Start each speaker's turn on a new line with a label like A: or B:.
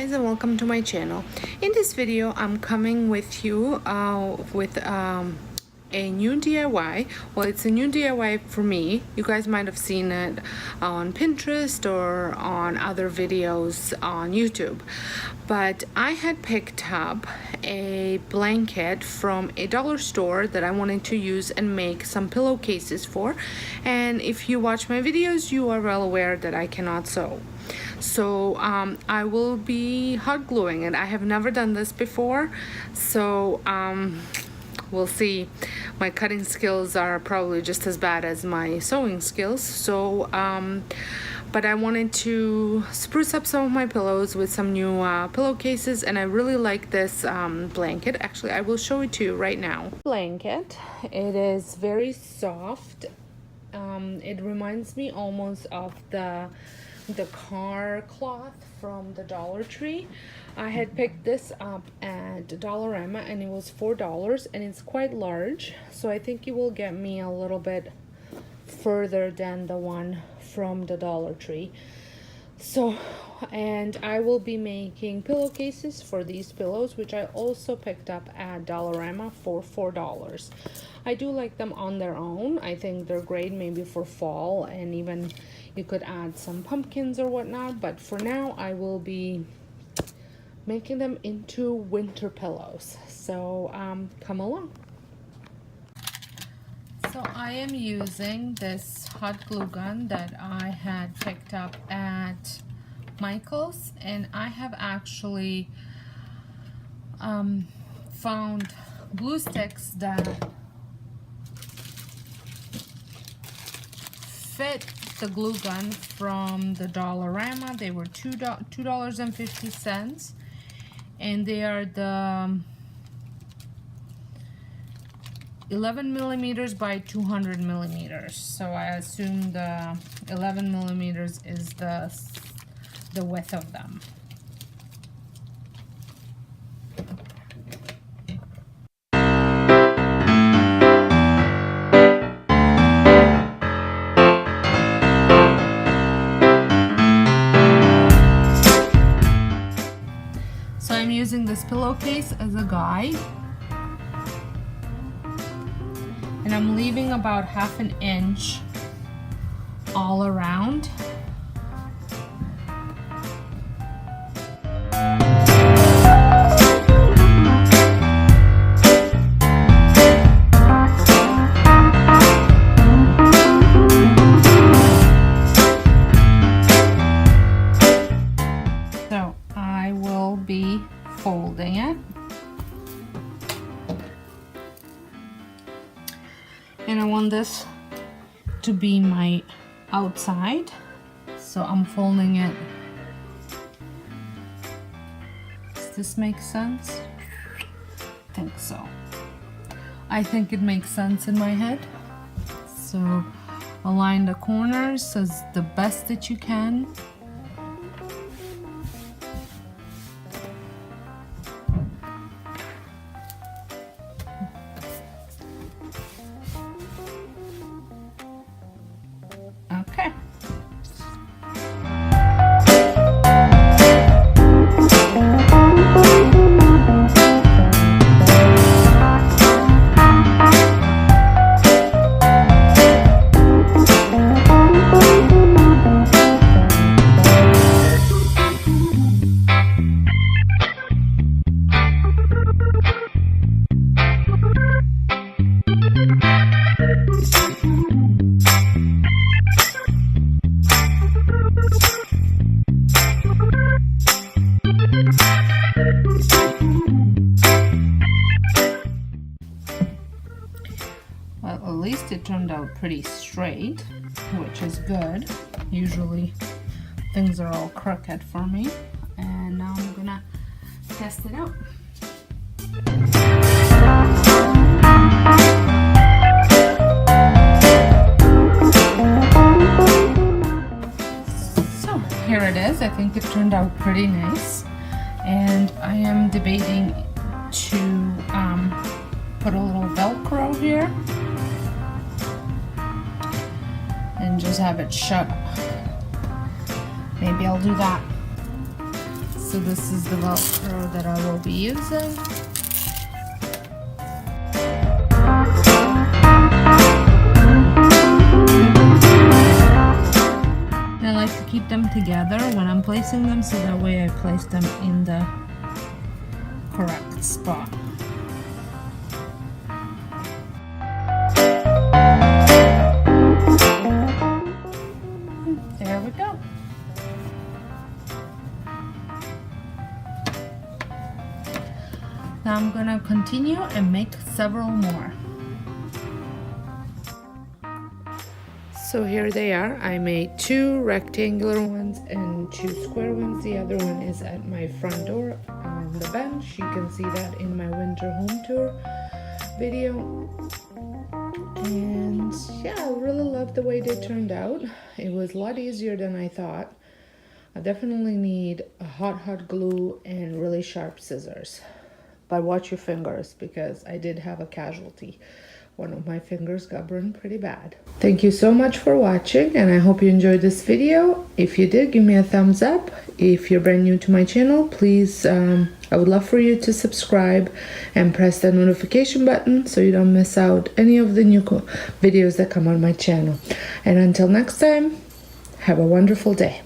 A: guys, and welcome to my channel. In this video I'm coming with you with a new DIY. Well, it's a new DIY for me. You guys might have seen it on Pinterest or on other videos on YouTube, but I had picked up a blanket from a dollar store that I wanted to use and make some pillowcases for. And if you watch my videos, you are well aware that I cannot sew. So I will be hot gluing it. I have never done this before, so we'll see. My cutting skills are probably just as bad as my sewing skills, so but I wanted to spruce up some of my pillows with some new pillowcases, and I really like this blanket. Actually, I will show it to you right now. Blanket, it is very soft. It reminds me almost of the car cloth from the Dollar Tree. I had picked this up at Dollarama and it was $4, and it's quite large, so I think it will get me a little bit further than the one from the Dollar Tree. So, and I will be making pillowcases for these pillows, which I also picked up at Dollarama for $4. I do like them on their own. I think they're great maybe for fall, and even you could add some pumpkins or whatnot, but for now I will be making them into winter pillows. So come along. So I am using this hot glue gun that I had picked up at Michael's, and I have actually found glue sticks that fit the glue gun from the Dollarama. They were $2.50, and they are the 11 millimeters by 200 millimeters. So I assume the 11 millimeters is the width of them. So I'm using this pillowcase as a guide, and I'm leaving about ½ an inch all around. So I will be folding it, and I want this to be my outside, so I'm folding it. Does this make sense? I think so. I think it makes sense in my head. So align the corners as the best that you can. Okay. Well, at least it turned out pretty straight, which is good. Usually things are all crooked for me, and now I'm gonna test it out. So here it is. I think it turned out pretty nice, and I am debating to put a little Velcro here and just have it shut. Maybe I'll do that. So this is the Velcro that I will be using. I like to keep them together when I'm placing them, so that way I place them in the correct spot. There we go. Now I'm gonna continue and make several more. So here they are. I made 2 rectangular ones and 2 square ones. The other one is at my front door on the bench. You can see that in my winter home tour video. And yeah, I really love the way they turned out. It was a lot easier than I thought. I definitely need a hot glue and really sharp scissors. But watch your fingers, because I did have a casualty. One of my fingers got burned pretty bad. Thank you so much for watching, and I hope you enjoyed this video. If you did, give me a thumbs up. If you're brand new to my channel, please, I would love for you to subscribe and press the notification button so you don't miss out any of the new videos that come on my channel. And until next time, have a wonderful day.